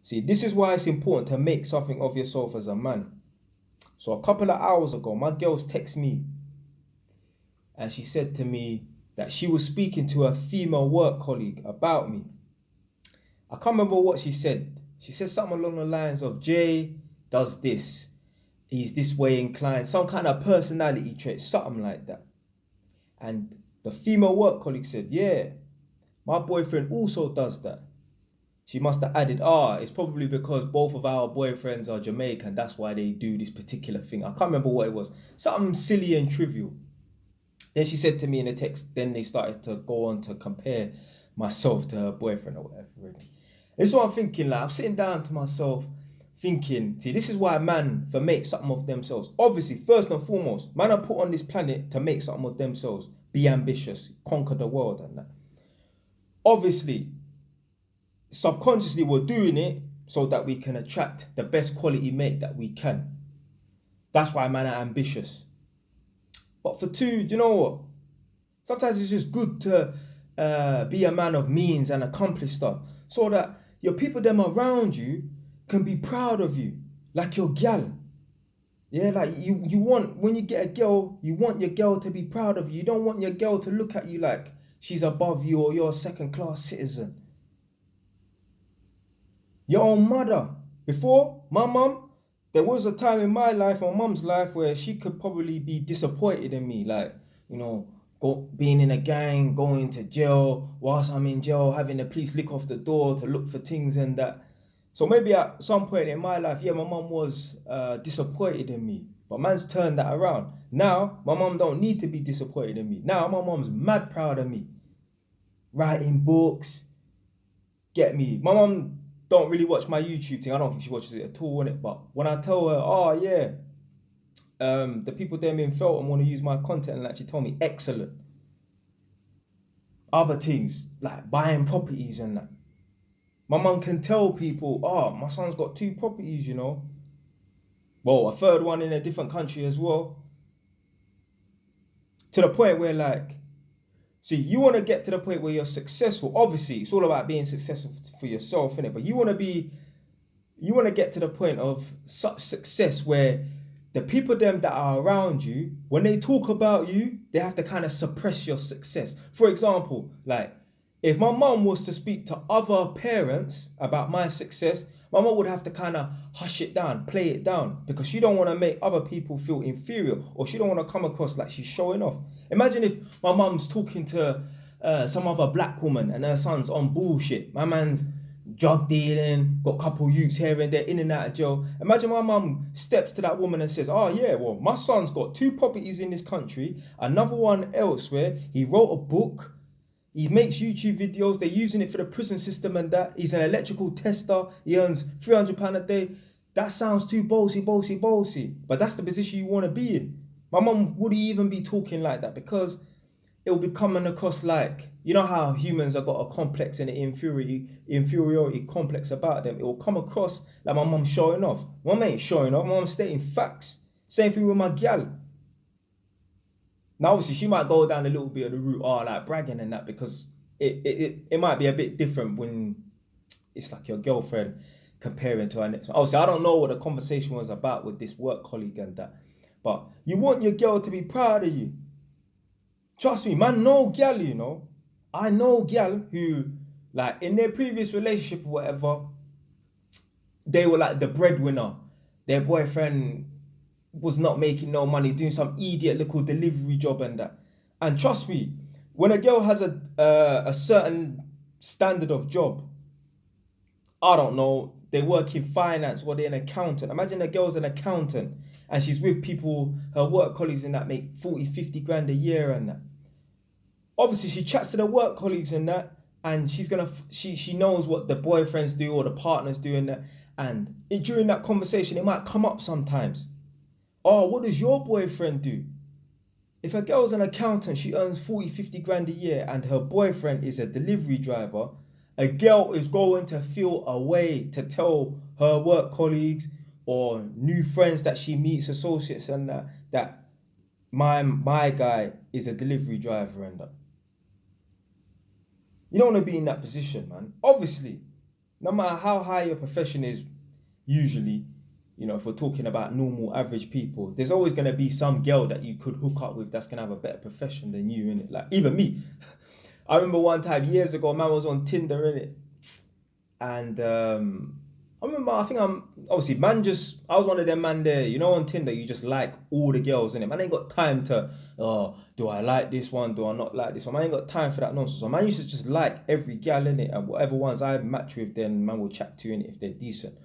See, this is why it's important to make something of yourself as a man. So a couple of hours ago, my girls text me and she said to me that she was speaking to a female work colleague about me. I can't remember what she said. She said something along the lines of, Jay does this. He's this way inclined. Some kind of personality trait, something like that. And the female work colleague said, yeah, my boyfriend also does that. She must have added, it's probably because both of our boyfriends are Jamaican. That's why they do this particular thing. I can't remember what it was. Something silly and trivial. Then she said to me in a text, then they started to go on to compare myself to her boyfriend or whatever. Really. This is what I'm thinking. Like, I'm sitting down to myself thinking, see, this is why man for make something of themselves. Obviously, first and foremost, man are put on this planet to make something of themselves. Be ambitious, conquer the world and that. Obviously, subconsciously we're doing it so that we can attract the best quality mate that we can. That's why man are ambitious. But for two, do you know what? Sometimes it's just good to be a man of means and accomplish stuff so that your people them around you can be proud of you, like your gal. Yeah, like you want, when you get a girl, you want your girl to be proud of you. You don't want your girl to look at you like she's above you or you're a second-class citizen. Your own mother. Before, my mum, there was a time in my life, my mum's life, where she could probably be disappointed in me. Like, being in a gang, going to jail, whilst I'm in jail, having the police lick off the door to look for things and that. So maybe at some point in my life, yeah, my mum was disappointed in me. But man's turned that around. Now, my mum don't need to be disappointed in me. Now, my mum's mad proud of me. Writing books. Get me. My mum don't really watch my YouTube thing. I don't think she watches it at all, innit? But when I tell her, the people them in Feltham want to use my content, and like she told me, excellent. Other things, like buying properties and that. My mum can tell people, my son's got 2 properties, Well, a third one in a different country as well. To the point where, like, see, you want to get to the point where you're successful. Obviously, it's all about being successful for yourself, innit? But you want to get to the point of such success where the people them that are around you, when they talk about you, they have to kind of suppress your success. For example, like, if my mum was to speak to other parents about my success, my mum would have to kind of hush it down, play it down, because she don't want to make other people feel inferior, or she don't want to come across like she's showing off. Imagine if my mum's talking to some other black woman and her son's on bullshit. My man's drug dealing, got a couple youths here and there, in and out of jail. Imagine my mum steps to that woman and says, my son's got 2 properties in this country, another one elsewhere. He wrote a book. He makes YouTube videos. They're using it for the prison system and that. He's an electrical tester. He earns £300 a day. That sounds too bossy. But that's the position you want to be in. My mum wouldn't even be talking like that, because it will be coming across like, you know how humans have got a complex and an inferiority complex about them. It will come across like my mum showing off. My mum ain't showing off. My mum's stating facts. Same thing with my gal. Now, obviously, she might go down a little bit of the route, like bragging and that, because it might be a bit different when it's like your girlfriend comparing to her next one. Obviously, I don't know what the conversation was about with this work colleague and that, but you want your girl to be proud of you. Trust me, man, no gal, I know gal who, like, in their previous relationship or whatever, they were like the breadwinner. Their boyfriend was not making no money, doing some idiot little delivery job and that. And trust me, when a girl has a certain standard of job, I don't know, they work in finance or they're an accountant. Imagine a girl's an accountant and she's with people, her work colleagues and that, make 40, 50 grand a year and that. Obviously, she chats to the work colleagues and that, and she knows what the boyfriends do or the partners do and that. And during that conversation, it might come up sometimes. What does your boyfriend do? If a girl's an accountant, she earns 40, 50 grand a year, and her boyfriend is a delivery driver, a girl is going to feel a way to tell her work colleagues or new friends that she meets, associates and that my guy is a delivery driver and that. You don't want to be in that position, man. Obviously, no matter how high your profession is, usually, you know, if we're talking about normal average people, there's always going to be some girl that you could hook up with that's going to have a better profession than you, innit? Like, even me. I remember one time years ago, man was on Tinder, innit? And I remember, obviously, I was one of them man there, you know, on Tinder, you just like all the girls, innit? Man ain't got time to, oh, do I like this one? Do I not like this one? Man ain't got time for that nonsense. So man used to just like every gal, innit? And whatever ones I match with, then man will chat to, innit, if they're decent.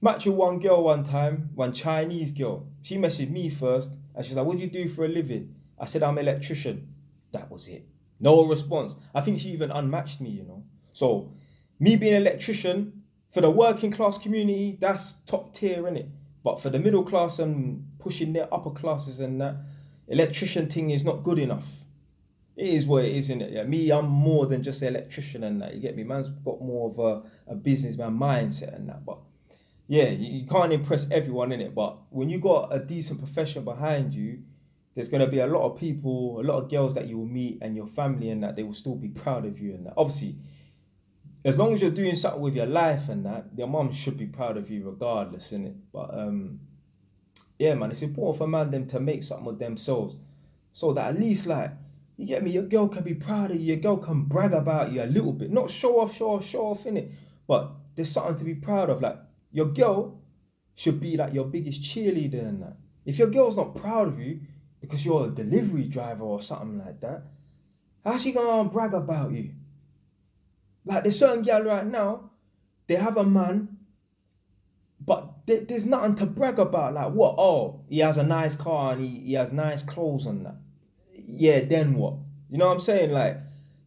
Match with one girl one time, one Chinese girl. She messaged me first, and she's like, what do you do for a living? I said, I'm an electrician. That was it. No response. I think she even unmatched me, you know. So, me being an electrician, for the working class community, that's top tier, innit? But for the middle class and pushing their upper classes and that, electrician thing is not good enough. It is what it is, innit? Yeah, me, I'm more than just an electrician and that, you get me? Man's got more of a businessman mindset and that, but yeah, you can't impress everyone in it, but when you got a decent profession behind you, there's gonna be a lot of people, a lot of girls that you will meet and your family and that they will still be proud of you and that. Obviously, as long as you're doing something with your life and that, your mum should be proud of you regardless, innit? But yeah, man, it's important for man them to make something of themselves, so that at least like you get me, your girl can be proud of you, your girl can brag about you a little bit, not show off, innit? But there's something to be proud of. Like your girl should be like your biggest cheerleader and that. If your girl's not proud of you because you're a delivery driver or something like that, how's she gonna brag about you? Like there's certain girl right now, they have a man, but there's nothing to brag about. Like what? Oh, he has a nice car and he has nice clothes and that. Yeah, then what? You know what I'm saying? Like,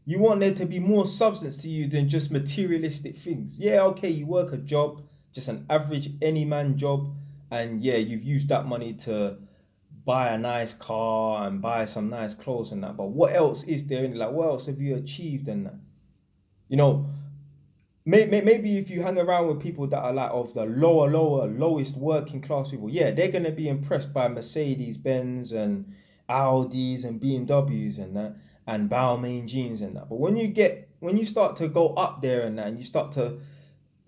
you want there to be more substance to you than just materialistic things. Yeah, okay, you work a job, just an average any man job, and yeah, you've used that money to buy a nice car and buy some nice clothes and that. But what else is there in it? Like, what else have you achieved in that? You know, maybe if you hang around with people that are like of the lowest working class people, yeah, they're gonna be impressed by Mercedes Benz and Audis and BMWs and that and Balmain jeans and that. But when you start to go up there and that, and you start to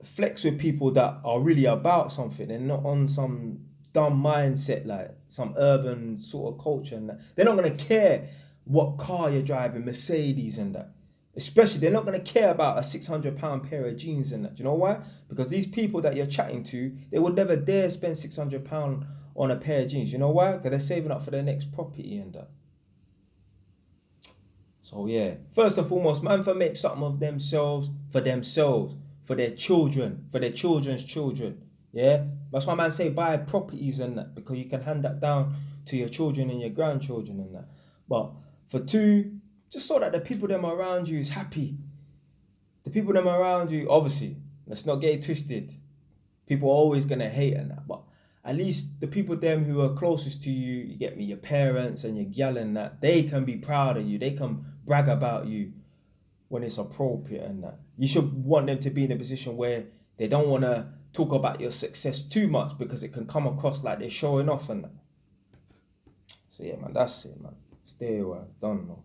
flex with people that are really about something and not on some dumb mindset like some urban sort of culture and that, they're not gonna care what car you're driving, Mercedes and that. Especially, they're not going to care about a £600 pair of jeans and that. Do you know why? Because these people that you're chatting to, they would never dare spend £600 on a pair of jeans. You know why? Because they're saving up for their next property and that. So yeah, first and foremost, man, for make something of themselves, for their children, for their children's children. Yeah, that's why man say buy properties and that, because you can hand that down to your children and your grandchildren and that. But for two, just so that the people them around you is happy. The people them around you, obviously, let's not get it twisted. People are always gonna hate and that, but at least the people them who are closest to you, you get me, your parents and your gal and that, they can be proud of you. They can brag about you when it's appropriate and that. You should want them to be in a position where they don't want to talk about your success too much because it can come across like they're showing off and that. So yeah, man, that's it, man. Stay away. Done, man.